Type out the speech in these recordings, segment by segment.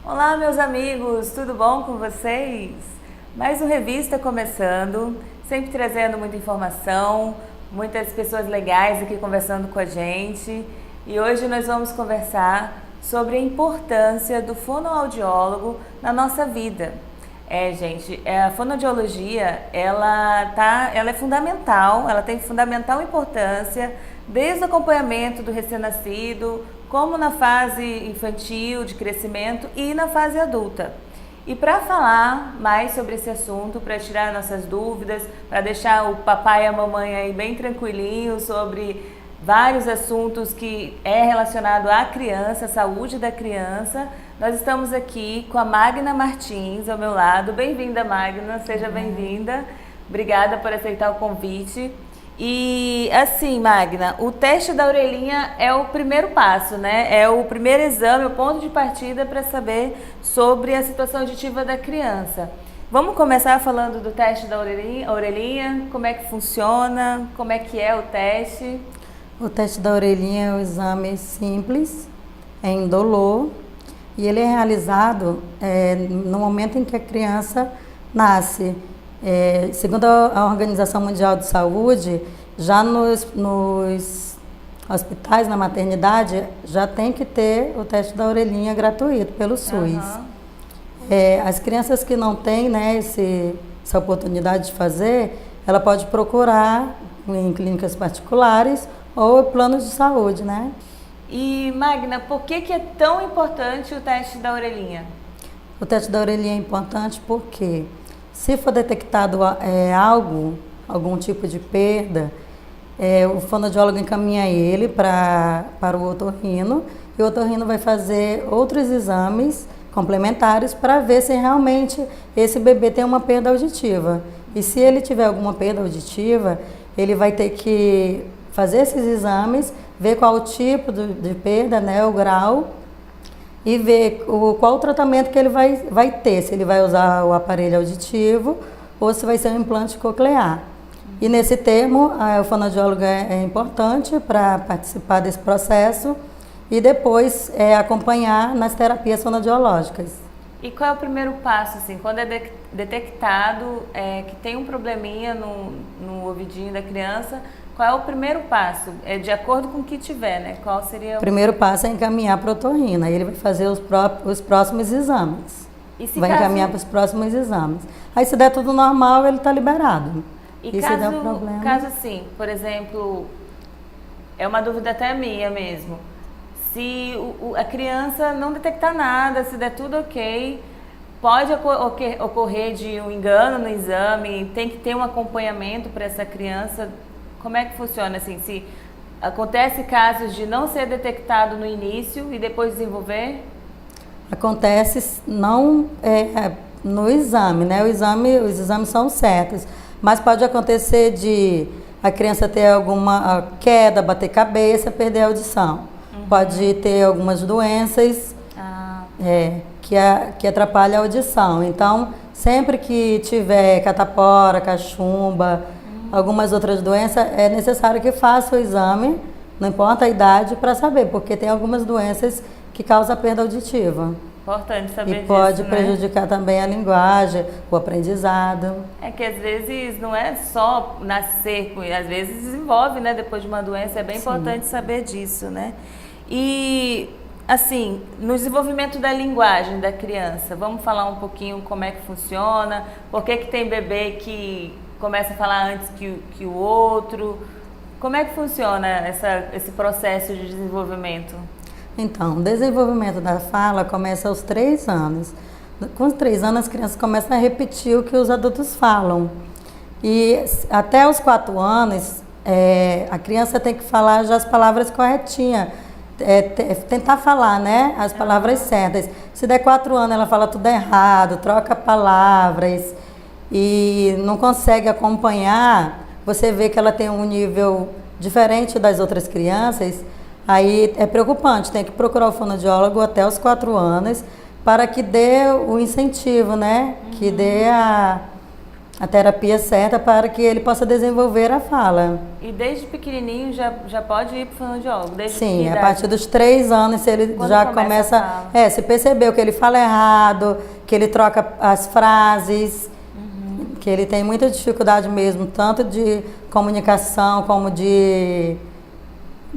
Olá, meus amigos, tudo bom com vocês? Mais um Revista começando, sempre trazendo muita informação, muitas pessoas legais aqui conversando com a gente. E hoje nós vamos conversar sobre a importância do fonoaudiólogo na nossa vida. Gente, a fonoaudiologia, ela é fundamental, ela tem fundamental importância desde o acompanhamento do recém-nascido, como na fase infantil, de crescimento e na fase adulta. E para falar mais sobre esse assunto, para tirar nossas dúvidas, para deixar o papai e a mamãe aí bem tranquilinhos sobre vários assuntos que é relacionado à criança, à saúde da criança, nós estamos aqui com a Magna Martins ao meu lado. Bem-vinda, Magna, seja bem-vinda. Obrigada por aceitar o convite. E assim, Magna, o teste da orelhinha é o primeiro passo, né? É o primeiro exame, o ponto de partida para saber sobre a situação auditiva da criança. Vamos começar falando do teste da orelhinha, como é que funciona, como é que é o teste? O teste da orelhinha é um exame simples, é indolor, e ele é realizado no momento em que a criança nasce. Segundo a Organização Mundial de Saúde, já nos hospitais, na maternidade, já tem que ter o teste da orelhinha gratuito pelo SUS. Uhum. As crianças que não têm, né, essa oportunidade de fazer, ela pode procurar em clínicas particulares ou planos de saúde, né? E, Magna, por que é tão importante o teste da orelhinha? O teste da orelhinha é importante porque se for detectado algum tipo de perda, o fonoaudiólogo encaminha ele para o otorrino, e o otorrino vai fazer outros exames complementares para ver se realmente esse bebê tem uma perda auditiva. E se ele tiver alguma perda auditiva, ele vai ter que fazer esses exames, ver qual o tipo de perda, né, o grau, e ver qual o tratamento que ele vai ter, se ele vai usar o aparelho auditivo ou se vai ser um implante coclear. E nesse termo, o fonoaudiólogo é importante para participar desse processo e depois acompanhar nas terapias fonoaudiológicas. E qual é o primeiro passo, assim, quando é detectado que tem um probleminha no ouvidinho da criança? Qual é o primeiro passo? De acordo com o que tiver, né? Qual seria o primeiro passo? É encaminhar para o otorrino. Aí ele vai fazer os próximos exames. Encaminhar para os próximos exames. Aí se der tudo normal, ele está liberado. E se der um problema... caso assim, por exemplo, é uma dúvida até minha mesmo. Se a criança não detectar nada, se der tudo ok, pode ocorrer de um engano no exame, tem que ter um acompanhamento para essa criança. Como é que funciona, assim, se acontece casos de não ser detectado no início e depois desenvolver? Acontece não no exame, né? Os exames são certos, mas pode acontecer de a criança ter alguma queda, bater cabeça, perder a audição. Uhum. Pode ter algumas doenças que atrapalham a audição. Então, sempre que tiver catapora, cachumba, algumas outras doenças, é necessário que faça o exame, não importa a idade, para saber, porque tem algumas doenças que causam perda auditiva. Importante saber disso, e pode prejudicar também a linguagem, o aprendizado. É que às vezes não é só nascer com, às vezes desenvolve, né, depois de uma doença, é bem importante saber disso, né? E assim, no desenvolvimento da linguagem da criança, vamos falar um pouquinho como é que funciona, por que tem bebê que começa a falar antes que o outro, como é que funciona esse processo de desenvolvimento? Então, o desenvolvimento da fala começa aos 3 anos. Com os 3 anos, as crianças começam a repetir o que os adultos falam. E até os 4 anos, a criança tem que falar já as palavras corretinhas. Tentar falar, né, as palavras certas. Se der 4 anos, ela fala tudo errado, troca palavras e não consegue acompanhar, você vê que ela tem um nível diferente das outras crianças, aí é preocupante, tem que procurar o fonoaudiólogo até os 4 anos para que dê o incentivo, né? Que dê a terapia certa para que ele possa desenvolver a fala. E desde pequenininho já pode ir para o fonoaudiólogo? Sim, a partir dos 3 anos, se ele já começa se percebeu que ele fala errado, que ele troca as frases, que ele tem muita dificuldade mesmo, tanto de comunicação como de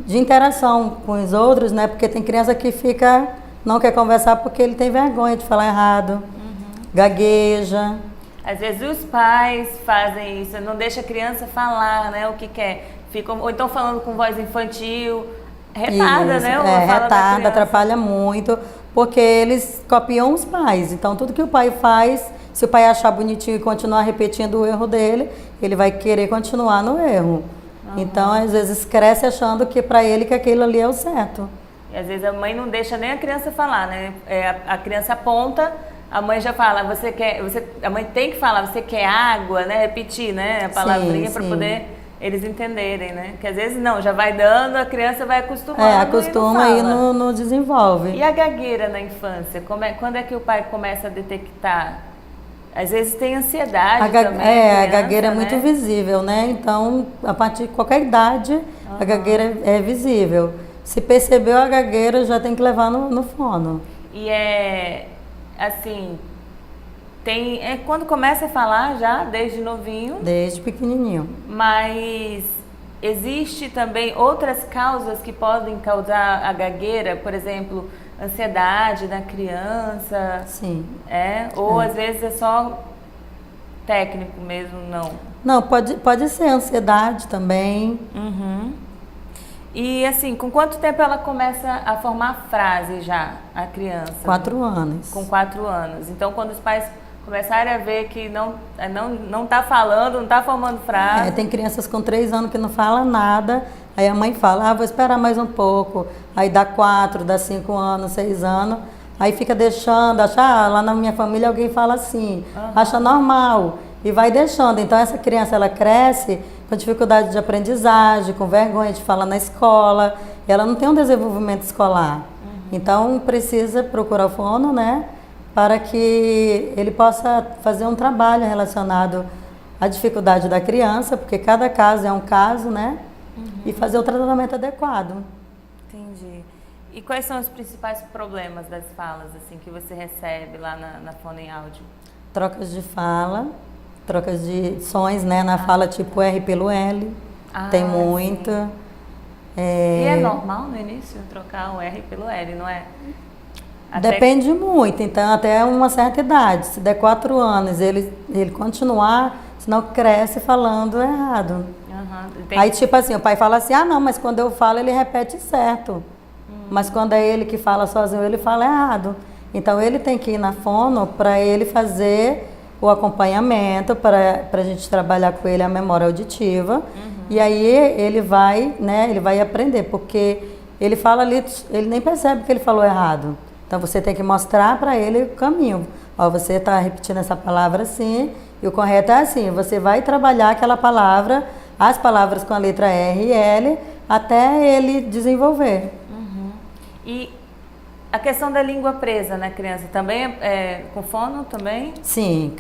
interação com os outros, né? Porque tem criança que não quer conversar porque ele tem vergonha de falar errado, gagueja. Às vezes os pais fazem isso, não deixa a criança falar, né, o que quer. Ou então falando com voz infantil, retarda, isso, né? Retarda, atrapalha muito, porque eles copiam os pais. Então, tudo que o pai faz, se o pai achar bonitinho e continuar repetindo o erro dele, ele vai querer continuar no erro. Então, às vezes, cresce achando que para ele que aquilo ali é o certo. E às vezes a mãe não deixa nem a criança falar, né? A criança aponta, a mãe já fala, a mãe tem que falar, você quer água, né? Repetir, né? A palavrinha para poder eles entenderem, né? Que às vezes não, já vai dando, a criança vai acostumando. Acostuma e não desenvolve. E a gagueira na infância? Quando é que o pai começa a detectar? Às vezes tem ansiedade também. A gagueira é muito visível, né? Então, a partir de qualquer idade, a gagueira é visível. Se percebeu a gagueira, já tem que levar no fono. E assim, quando começa a falar já, desde novinho? Desde pequenininho. Mas existe também outras causas que podem causar a gagueira, por exemplo, ansiedade da criança? Sim. Ou às vezes é só técnico mesmo, não? Não, pode ser ansiedade também. E assim, com quanto tempo ela começa a formar frase já, a criança? 4 anos. Com 4 anos. Então, quando os pais começarem a ver que não está falando, não está formando frase... tem crianças com 3 anos que não falam nada, aí a mãe fala, vou esperar mais um pouco. Aí dá 4, dá 5 anos, 6 anos, aí fica deixando, acha, lá na minha família alguém fala assim, acha normal, e vai deixando. Então, essa criança, ela cresce com dificuldade de aprendizagem, com vergonha de falar na escola, ela não tem um desenvolvimento escolar. Então, precisa procurar o fono, né, para que ele possa fazer um trabalho relacionado à dificuldade da criança, porque cada caso é um caso, né, e fazer o tratamento adequado. Entendi. E quais são os principais problemas das falas, assim, que você recebe lá na Fono em Áudio? Trocas de fala, trocas de sons, né, na fala tipo R pelo L, tem muito. E é normal no início trocar o R pelo L, não é? Depende muito, então até uma certa idade, se der 4 anos, ele continuar, senão cresce falando errado. Aí tipo assim, o pai fala assim, não, mas quando eu falo ele repete certo, mas quando é ele que fala sozinho, ele fala errado. Então ele tem que ir na fono para ele fazer o acompanhamento, para a gente trabalhar com ele a memória auditiva, e aí ele vai, né, ele vai aprender, porque ele fala ali, ele nem percebe que ele falou errado. Então você tem que mostrar para ele o caminho. Você está repetindo essa palavra assim, e o correto é assim, você vai trabalhar aquela palavra, as palavras com a letra R e L, até ele desenvolver. E a questão da língua presa na criança também é com fono também? Sim,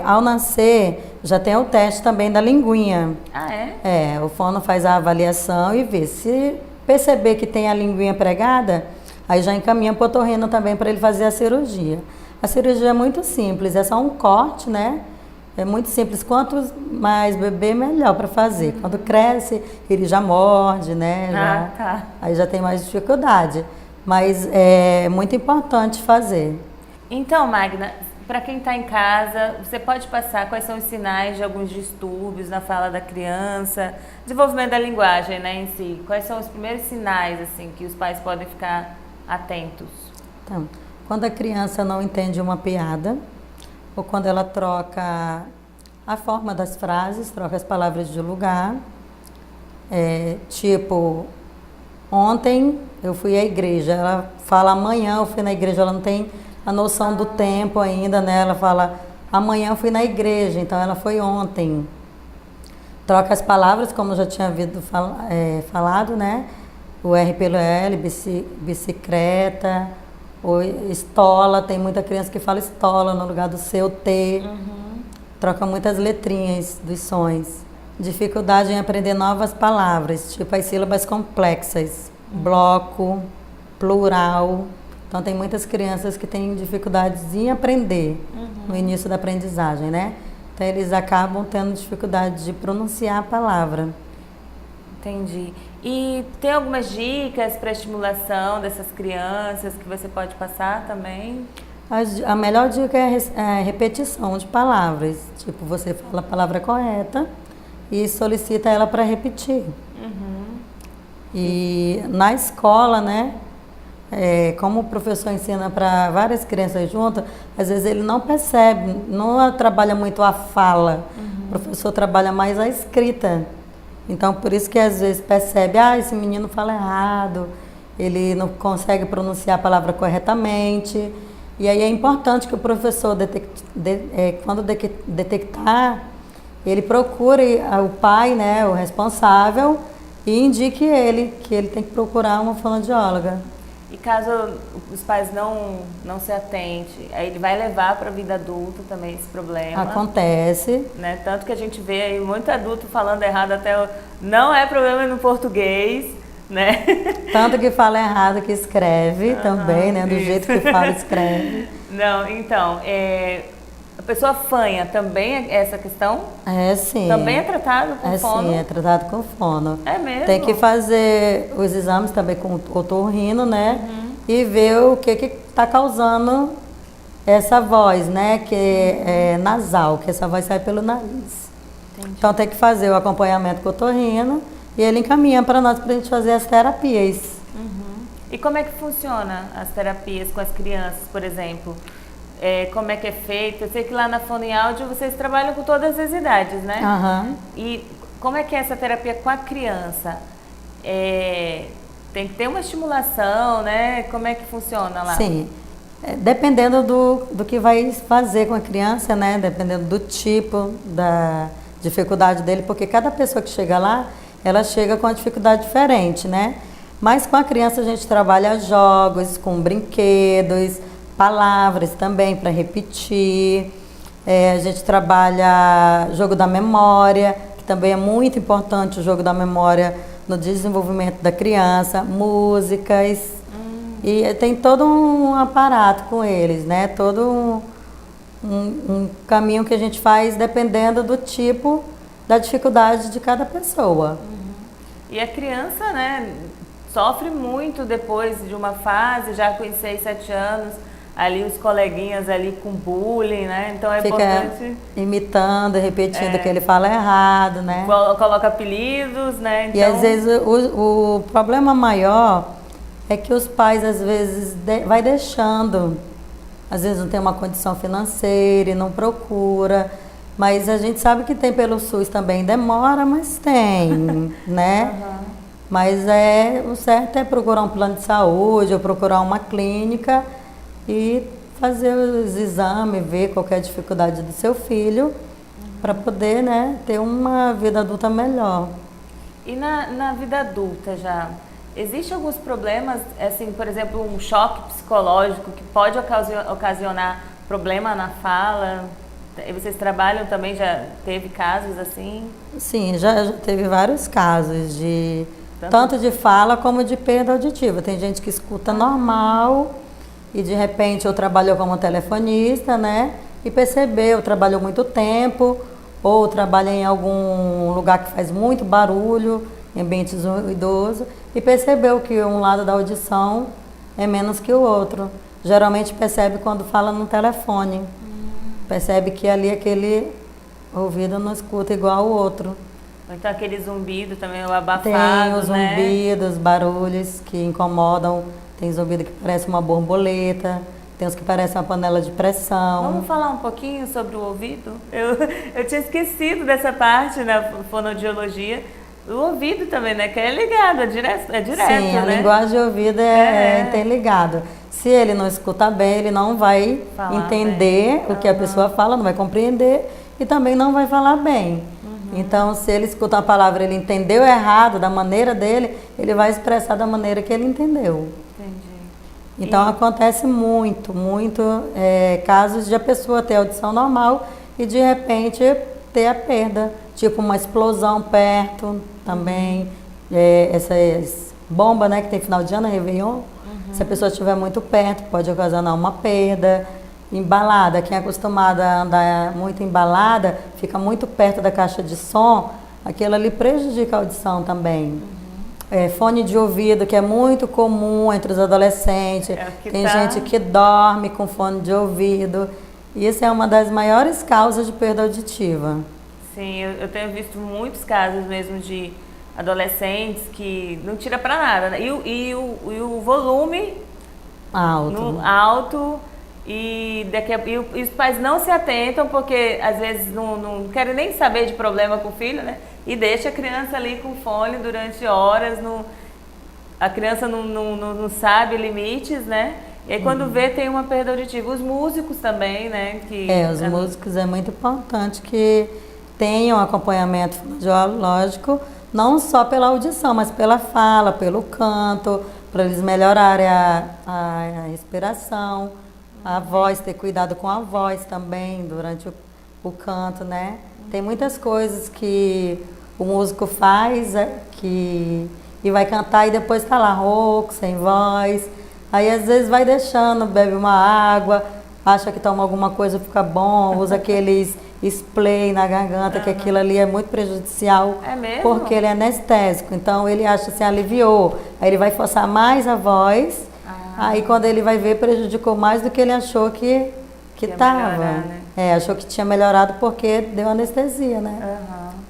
ao nascer já tem o teste também da linguinha. O fono faz a avaliação e vê. Se perceber que tem a linguinha pregada, aí já encaminha para o otorrino também para ele fazer a cirurgia. A cirurgia é muito simples, é só um corte, né? É muito simples, quanto mais bebê, melhor para fazer. Quando cresce, ele já morde, né? Aí já tem mais dificuldade. Mas é muito importante fazer. Então, Magna, para quem está em casa, você pode passar quais são os sinais de alguns distúrbios na fala da criança, desenvolvimento da linguagem, né, em si. Quais são os primeiros sinais, assim, que os pais podem ficar atentos? Então, quando a criança não entende uma piada, ou quando ela troca a forma das frases, troca as palavras de lugar, tipo... Ontem eu fui à igreja, ela fala amanhã eu fui na igreja, ela não tem a noção do tempo ainda, né? Ela fala amanhã eu fui na igreja, então ela foi ontem. Troca as palavras, como já tinha falado, né? O R pelo L, bicicleta, ou estola, tem muita criança que fala estola no lugar do seu T. troca muitas letrinhas dos sons. Dificuldade em aprender novas palavras, tipo as sílabas complexas, bloco, plural. Então tem muitas crianças que têm dificuldades em aprender no início da aprendizagem, né? Então eles acabam tendo dificuldade de pronunciar a palavra. Entendi. E tem algumas dicas para estimulação dessas crianças que você pode passar também? A melhor dica é a repetição de palavras. Tipo, você fala a palavra correta e solicita ela para repetir. E na escola, né? Como o professor ensina para várias crianças juntas, às vezes ele não percebe, não trabalha muito a fala. O professor trabalha mais a escrita. Então, por isso que às vezes percebe, esse menino fala errado, ele não consegue pronunciar a palavra corretamente. E aí é importante que o professor, quando detectar, ele procure o pai, né, o responsável, e indique ele que ele tem que procurar uma fonoaudióloga. E caso os pais não se atentem, aí ele vai levar para a vida adulta também esse problema. Acontece. Né? Tanto que a gente vê aí muito adulto falando errado não é problema no português, né? Tanto que fala errado que escreve também, né? Do jeito que fala, escreve. Não, então, a pessoa fanha também é essa questão? Sim. Também é tratado com fono? Sim, é tratado com fono. É mesmo? Tem que fazer os exames também com o otorrino, né? E ver o que está causando essa voz, né? Que é nasal, que essa voz sai pelo nariz. Entendi. Então tem que fazer o acompanhamento com o otorrino e ele encaminha para nós para a gente fazer as terapias. E como é que funciona as terapias com as crianças, por exemplo? Como é que é feito? Eu sei que lá na Fono em Áudio vocês trabalham com todas as idades, né? E como é que é essa terapia com a criança? Tem que ter uma estimulação, né? Como é que funciona lá? Sim. Dependendo do que vai fazer com a criança, né? Dependendo do tipo, da dificuldade dele, porque cada pessoa que chega lá, ela chega com uma dificuldade diferente, né? Mas com a criança a gente trabalha jogos, com brinquedos, palavras também para repetir. A gente trabalha jogo da memória, que também é muito importante o jogo da memória no desenvolvimento da criança, músicas. E tem todo um aparato com eles, né? Todo um caminho que a gente faz dependendo do tipo da dificuldade de cada pessoa. E a criança, né, sofre muito depois de uma fase, já com 6, 7 anos, ali os coleguinhas ali com bullying, né? Então é importante... imitando, repetindo que ele fala errado, né? Coloca apelidos, né? Então... E às vezes o problema maior é que os pais às vezes vai deixando, às vezes não tem uma condição financeira e não procura, mas a gente sabe que tem pelo SUS também, demora, mas tem, né? Mas o certo é procurar um plano de saúde ou procurar uma clínica e fazer os exames, ver qual é a dificuldade do seu filho para poder, né, ter uma vida adulta melhor. E na vida adulta já, existem alguns problemas, assim, por exemplo, um choque psicológico que pode ocasionar problema na fala? E vocês trabalham também, já teve casos assim? Sim, já teve vários casos de tanto de fala como de perda auditiva. Tem gente que escuta normal e de repente eu trabalho como telefonista, né? E percebeu, trabalhou muito tempo, ou trabalha em algum lugar que faz muito barulho, em ambientes ruidosos, e percebeu que um lado da audição é menos que o outro. Geralmente percebe quando fala no telefone. Percebe que ali aquele ouvido não escuta igual o outro. Então aquele zumbido também, o abafado, tem os né? zumbidos, barulhos que incomodam. Tem zumbido que parece uma borboleta, tem os que parecem uma panela de pressão. Vamos falar um pouquinho sobre o ouvido? Eu tinha esquecido dessa parte na fonoaudiologia. O ouvido também, né? Que é ligado, é direto, Sim, né? a linguagem de ouvido é interligado. Se ele não escuta bem, ele não vai entender o que a pessoa fala, não vai compreender e também não vai falar bem. Então, se ele escuta uma palavra, ele entendeu errado da maneira dele, ele vai expressar da maneira que ele entendeu. Entendi. Então, acontece muito casos de a pessoa ter audição normal e de repente ter a perda, tipo uma explosão perto também, essas bombas, né, que tem final de ano, Réveillon, se a pessoa estiver muito perto, pode ocasionar uma perda. Embalada, quem é acostumada a andar muito embalada, fica muito perto da caixa de som, aquilo ali prejudica a audição também. Fone de ouvido, que é muito comum entre os adolescentes, tem gente que dorme com fone de ouvido, isso é uma das maiores causas de perda auditiva. Sim, eu tenho visto muitos casos mesmo de adolescentes que não tira pra nada, né? E o volume alto. E os pais não se atentam porque às vezes não querem nem saber de problema com o filho, né? E deixa a criança ali com fone durante horas, a criança não sabe limites, né? E aí quando vê tem uma perda auditiva. Os músicos também, né? Os músicos é muito importante que tenham acompanhamento fonoaudiológico, não só pela audição, mas pela fala, pelo canto, para eles melhorarem a respiração. A voz, ter cuidado com a voz também durante o canto, né? Tem muitas coisas que o músico faz e vai cantar e depois tá lá rouco, sem voz. Aí às vezes vai deixando, bebe uma água, acha que toma alguma coisa, fica bom, usa aqueles spray na garganta, que aquilo ali é muito prejudicial. É mesmo? Porque ele é anestésico, então ele acha assim, aliviou. Aí ele vai forçar mais a voz. Aí quando ele vai ver, prejudicou mais do que ele achou que estava. Né? Achou que tinha melhorado porque deu anestesia, né?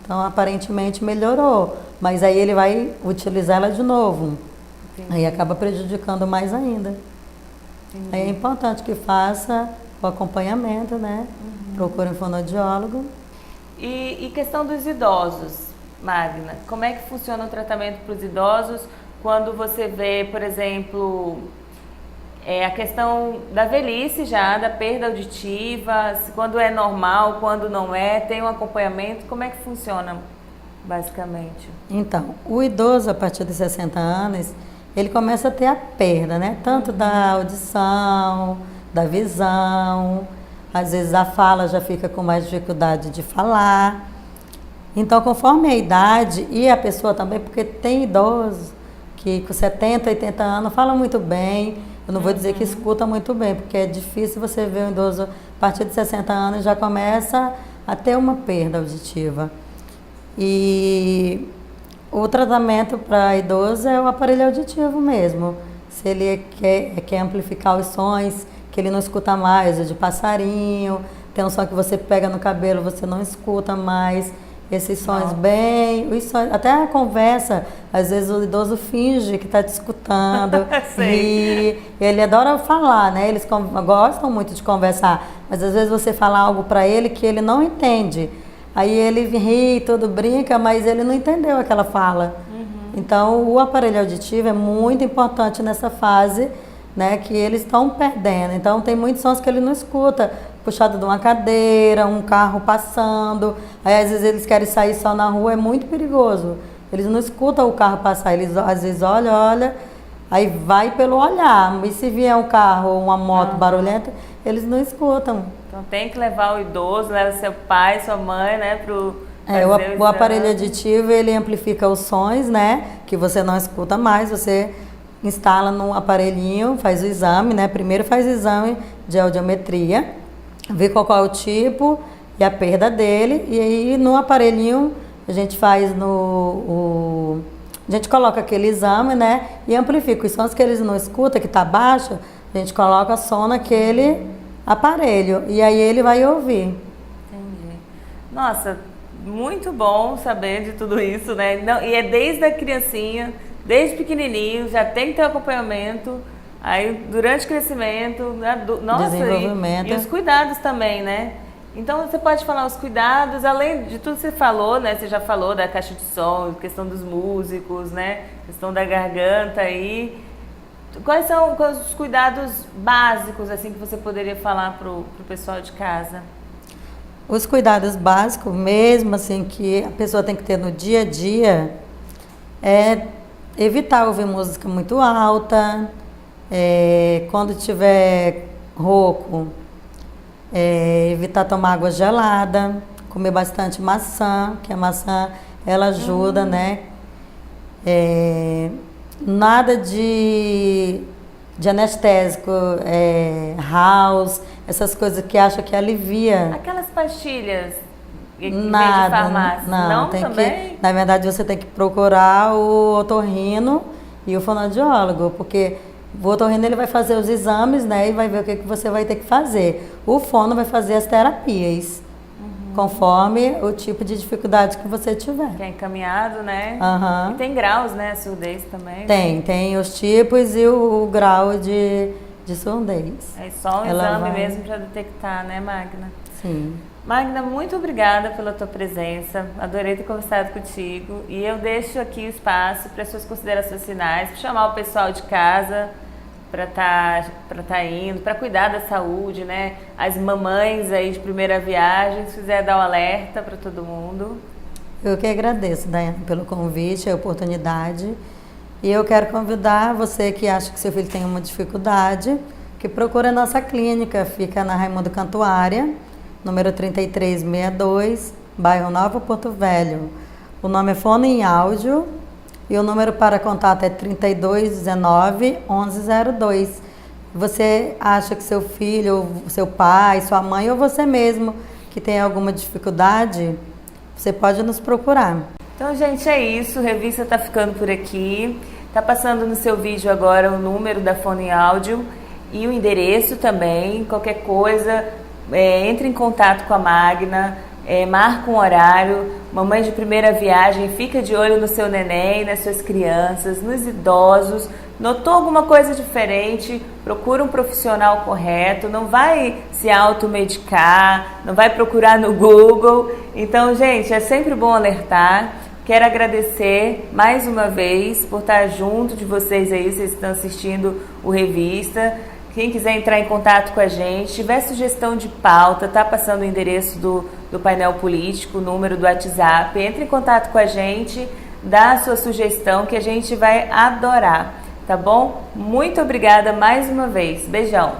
Então aparentemente melhorou. Mas aí ele vai utilizar ela de novo. Entendi. Aí acaba prejudicando mais ainda. Entendi. Aí é importante que faça o acompanhamento, né? Procure um fonoaudiólogo. E questão dos idosos, Magna, como é que funciona o tratamento para os idosos quando você vê, por exemplo, a questão da velhice já, da perda auditiva, quando é normal, quando não é, tem um acompanhamento, como é que funciona basicamente? Então, o idoso a partir de 60 anos, ele começa a ter a perda, né? Tanto da audição, da visão, às vezes a fala já fica com mais dificuldade de falar. Então, conforme a idade e a pessoa também, porque tem idosos que com 70, 80 anos falam muito bem. Eu não vou dizer que escuta muito bem, porque é difícil você ver um idoso a partir de 60 anos já começa a ter uma perda auditiva. E o tratamento para idoso é o aparelho auditivo mesmo. Se ele quer amplificar os sons, que ele não escuta mais, o de passarinho, tem um som que você pega no cabelo, você não escuta mais. Esses sons os sons, até a conversa, às vezes o idoso finge que está te escutando. E ele adora falar, né? Eles gostam muito de conversar, mas às vezes você fala algo para ele que ele não entende. Aí ele ri, tudo brinca, mas ele não entendeu aquela fala. Então o aparelho auditivo é muito importante nessa fase, né, que eles estão perdendo. Então tem muitos sons que ele não escuta, puxado de uma cadeira, um carro passando. Aí às vezes eles querem sair só na rua, é muito perigoso. Eles não escutam o carro passar, eles às vezes olham, aí vai pelo olhar. E se vier um carro ou uma moto barulhenta, eles não escutam. Então tem que levar o idoso, leva seu pai, sua mãe, né, o aparelho auditivo, ele amplifica os sons, né, que você não escuta mais, você instala no aparelhinho, faz o exame, né, primeiro faz o exame de audiometria, vê qual é o tipo e a perda dele, e aí no aparelhinho a gente faz a gente coloca aquele exame, né, e amplifica os sons que eles não escutam, que está baixo, a gente coloca som naquele aparelho, e aí ele vai ouvir. Entendi. Nossa, muito bom saber de tudo isso, né? Não, e é desde a criancinha, desde pequenininho, já tem que ter acompanhamento, aí durante o crescimento, desenvolvimento. E os cuidados também, né? Então você pode falar os cuidados, além de tudo que você falou, né? Você já falou da caixa de som, questão dos músicos, né? Questão da garganta aí. Quais são os cuidados básicos assim que você poderia falar pro pessoal de casa? Os cuidados básicos mesmo, assim, que a pessoa tem que ter no dia a dia é evitar ouvir música muito alta, quando tiver rouco, Evitar tomar água gelada, comer bastante maçã, que a maçã ela ajuda, né? Nada de anestésico, house, essas coisas que acha que alivia. Aquelas pastilhas que vem de Nada, farmácia, não tem também? que, na verdade, você tem que procurar o otorrino e o fonoaudiólogo, porque o otorrino ele vai fazer os exames, né, e vai ver o que você vai ter que fazer. O fono vai fazer as terapias, conforme o tipo de dificuldade que você tiver. Que é encaminhado, né? Aham. E tem graus, né? A surdez também. Tem os tipos e o grau de surdez. É só um Ela exame vai- mesmo para detectar, né, Magna? Sim. Magna, muito obrigada pela tua presença. Adorei ter conversado contigo. E eu deixo aqui o espaço para suas considerações finais, para chamar o pessoal de casa para tá indo, para cuidar da saúde, né? As mamães aí de primeira viagem, se quiser dar um alerta para todo mundo. Eu que agradeço, Daiane, pelo convite, a oportunidade. E eu quero convidar você que acha que seu filho tem uma dificuldade, que procure a nossa clínica. Fica na Raimundo Cantuária, número 3362, bairro Nova Porto Velho. O nome é Fono em Áudio e o número para contato é 3219-1102. Você acha que seu filho, seu pai, sua mãe ou você mesmo que tem alguma dificuldade, você pode nos procurar. Então, gente, é isso. A revista tá ficando por aqui. Tá passando no seu vídeo agora o número da Fono em Áudio e o endereço também. Qualquer coisa, entre em contato com a Magna, marca um horário. Mamãe de primeira viagem, fica de olho no seu neném, nas suas crianças, nos idosos. Notou alguma coisa diferente? Procura um profissional correto. Não vai se automedicar, não vai procurar no Google. Então, gente, é sempre bom alertar. Quero agradecer mais uma vez por estar junto de vocês aí, vocês estão assistindo o Revista. Quem quiser entrar em contato com a gente, tiver sugestão de pauta, tá passando o endereço do painel político, o número do WhatsApp, entre em contato com a gente, dá a sua sugestão que a gente vai adorar, tá bom? Muito obrigada mais uma vez. Beijão!